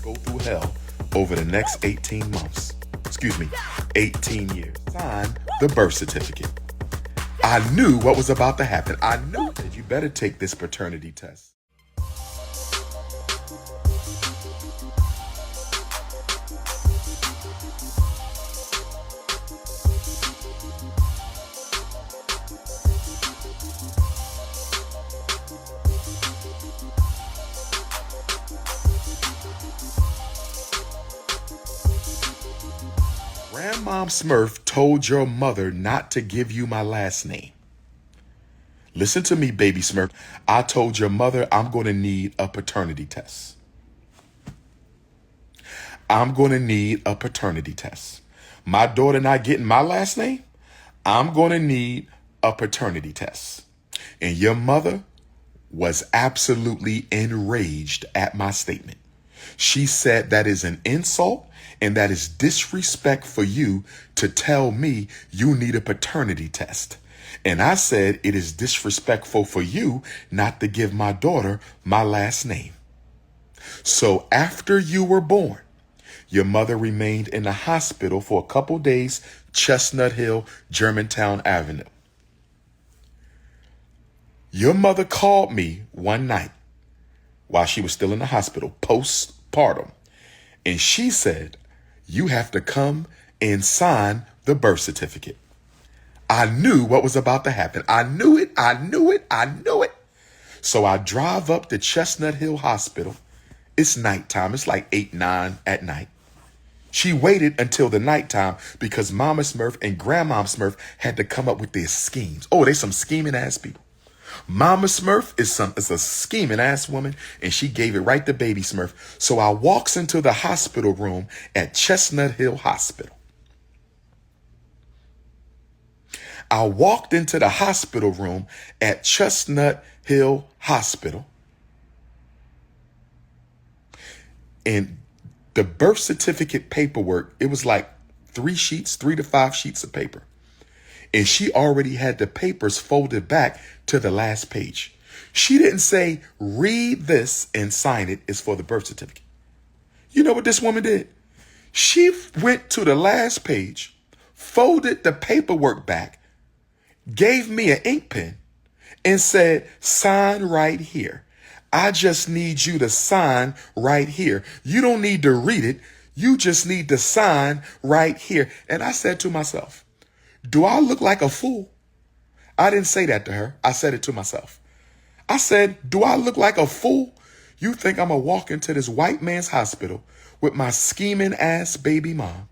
go through hell over the next 18 months. 18 years. Sign the birth certificate. I knew what was about to happen. I knew that you better take this paternity test. Grandmom Smurf told your mother not to give you my last name. Listen to me, baby Smurf. I told your mother I'm going to need a paternity test. I'm going to need a paternity test. My daughter not getting my last name? I'm going to need a paternity test. And your mother was absolutely enraged at my statement. She said that is an insult and that is disrespect for you to tell me you need a paternity test. And I said it is disrespectful for you not to give my daughter my last name. So after you were born, your mother remained in the hospital for a couple days, Chestnut Hill, Germantown Avenue. Your mother called me one night while she was still in the hospital, postpartum, and she said, you have to come and sign the birth certificate. I knew what was about to happen. I knew it. So I drive up to Chestnut Hill Hospital. It's nighttime. It's like 8, 9 at night. She waited until the nighttime because Mama Smurf and Grandma Smurf had to come up with their schemes. Oh, they some scheming ass people. Mama Smurf is a scheming ass woman, and she gave it right to baby Smurf. So I walks into the hospital room at Chestnut Hill Hospital. I walked into the hospital room at Chestnut Hill Hospital, and the birth certificate paperwork, it was like 3 to 5 sheets of paper. And she already had the papers folded back to the last page. She didn't say, read this and sign it. It's for the birth certificate. You know what this woman did? She went to the last page, folded the paperwork back, gave me an ink pen, and said, sign right here. I just need you to sign right here. You don't need to read it. You just need to sign right here. And I said to myself, do I look like a fool? I didn't say that to her. I said it to myself. I said, do I look like a fool? You think I'm going to walk into this white man's hospital with my scheming ass baby mom,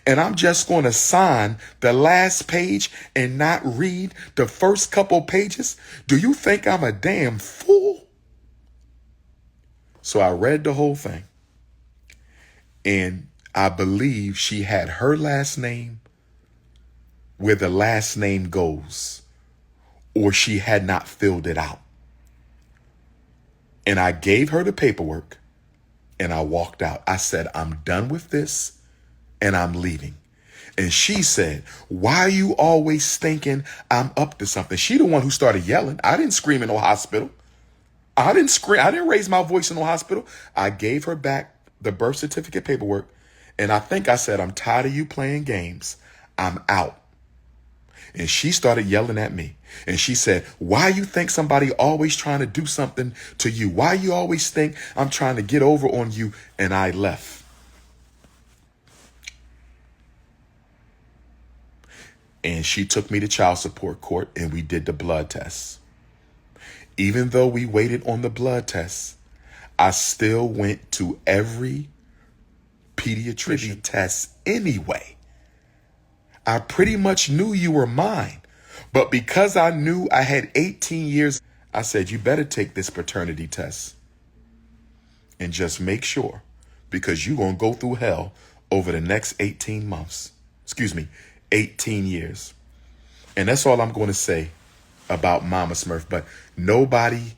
and I'm just going to sign the last page and not read the first couple pages? Do you think I'm a damn fool? So I read the whole thing, and I believe she had her last name where the last name goes, or she had not filled it out. And I gave her the paperwork and I walked out. I said, I'm done with this and I'm leaving. And she said, why are you always thinking I'm up to something? She the one who started yelling. I didn't scream in no hospital. I didn't scream. I didn't raise my voice in no hospital. I gave her back the birth certificate paperwork. And I think I said, I'm tired of you playing games. I'm out. And she started yelling at me. And she said, why you think somebody always trying to do something to you? Why you always think I'm trying to get over on you? And I left. And she took me to child support court and we did the blood test. Even though we waited on the blood test, I still went to every pediatrician test anyway. I pretty much knew you were mine, but because I knew I had 18 years, I said, you better take this paternity test and just make sure, because you're going to go through hell over the next 18 months. 18 years. And that's all I'm going to say about Mama Smurf. But nobody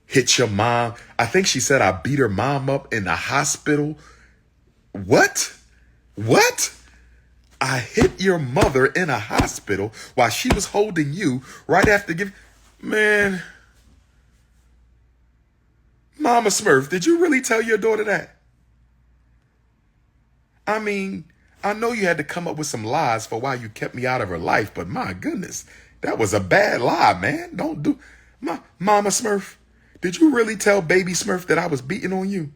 hit your mom. I think she said I beat her mom up in the hospital. What? I hit your mother in a hospital while she was holding you right after giving. Man, Mama Smurf, did you really tell your daughter that? I mean, I know you had to come up with some lies for why you kept me out of her life, but my goodness, that was a bad lie, man. Don't do Mama Smurf. Did you really tell baby Smurf that I was beating on you?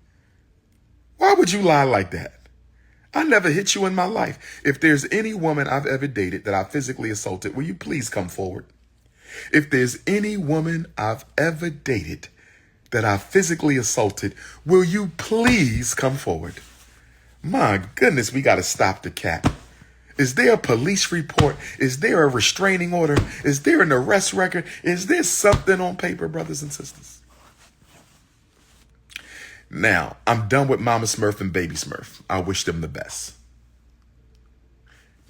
Why would you lie like that? I never hit you in my life. If there's any woman I've ever dated that I physically assaulted, will you please come forward? If there's any woman I've ever dated that I physically assaulted, will you please come forward? My goodness, we got to stop the cap. Is there a police report? Is there a restraining order? Is there an arrest record? Is there something on paper, brothers and sisters? Now, I'm done with Mama Smurf and Baby Smurf. I wish them the best.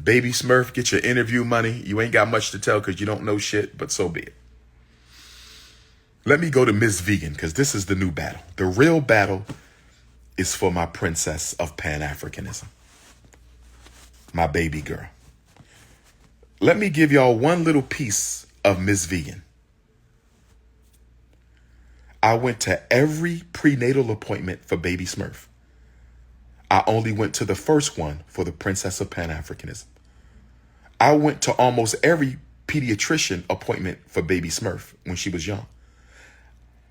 Baby Smurf, get your interview money. You ain't got much to tell because you don't know shit, but so be it. Let me go to Miss Vegan because this is the new battle. The real battle is for my princess of Pan-Africanism, my baby girl. Let me give y'all one little piece of Miss Vegan. I went to every prenatal appointment for baby Smurf. I only went to the first one for the princess of Pan-Africanism. I went to almost every pediatrician appointment for baby Smurf when she was young.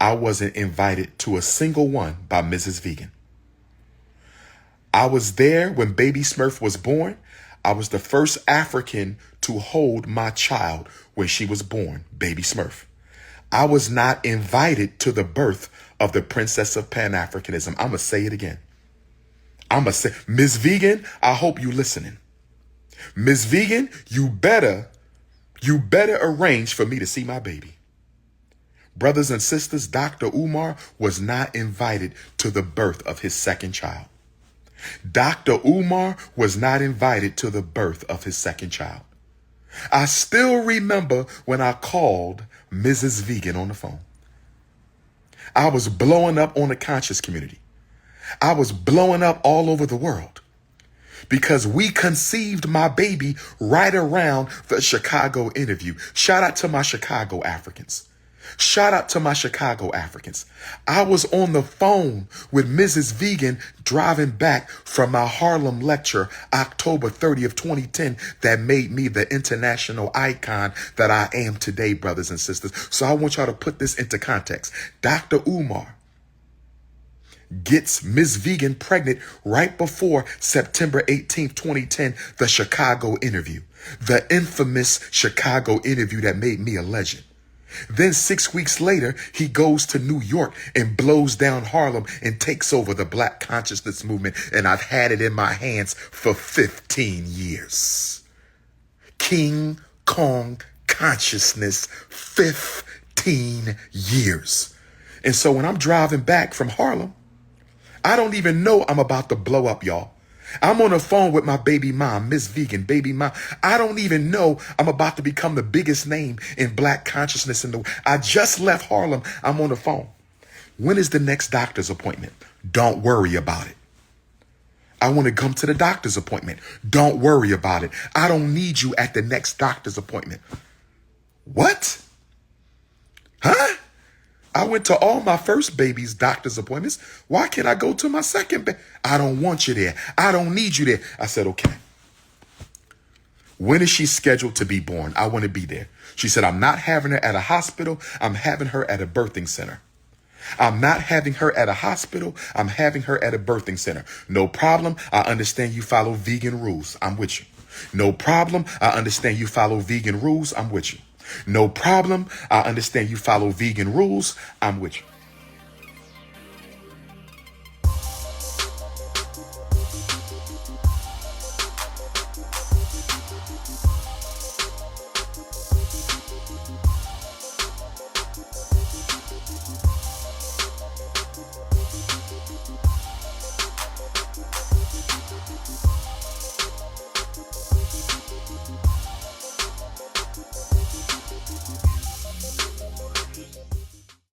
I wasn't invited to a single one by Mrs. Vegan. I was there when baby Smurf was born. I was the first African to hold my child when she was born, baby Smurf. I was not invited to the birth of the princess of Pan-Africanism. I'm going to say it again. I'm going to say, Ms. Vegan, I hope you listening. Ms. Vegan, you better arrange for me to see my baby. Brothers and sisters, Dr. Umar was not invited to the birth of his second child. Dr. Umar was not invited to the birth of his second child. I still remember when I called Mrs. Vegan on the phone. I was blowing up on the conscious community. I was blowing up all over the world because we conceived my baby right around the Chicago interview. Shout out to my Chicago Africans. Shout out to my Chicago Africans. I was on the phone with Mrs. Vegan driving back from my Harlem lecture, October 30th, 2010, that made me the international icon that I am today, brothers and sisters. So I want y'all to put this into context. Dr. Umar gets Ms. Vegan pregnant right before September 18th, 2010, the Chicago interview, the infamous Chicago interview that made me a legend. Then 6 weeks later, he goes to New York and blows down Harlem and takes over the Black consciousness movement. And I've had it in my hands for 15 years. King Kong consciousness, 15 years. And so when I'm driving back from Harlem, I don't even know I'm about to blow up, y'all. I'm on the phone with my baby mom, Miss Vegan, baby mom. I don't even know I'm about to become the biggest name in Black consciousness in the world. I just left Harlem. I'm on the phone. When is the next doctor's appointment? Don't worry about it. I want to come to the doctor's appointment. Don't worry about it. I don't need you at the next doctor's appointment. What? Huh? I went to all my first baby's doctor's appointments. Why can't I go to my second baby? I don't want you there. I don't need you there. I said, okay. When is she scheduled to be born? I want to be there. She said, I'm not having her at a hospital. I'm having her at a birthing center. I'm not having her at a hospital. I'm having her at a birthing center. No problem. I understand you follow vegan rules. I'm with you. No problem. I understand you follow vegan rules. I'm with you. No problem. I understand you follow vegan rules. I'm with you.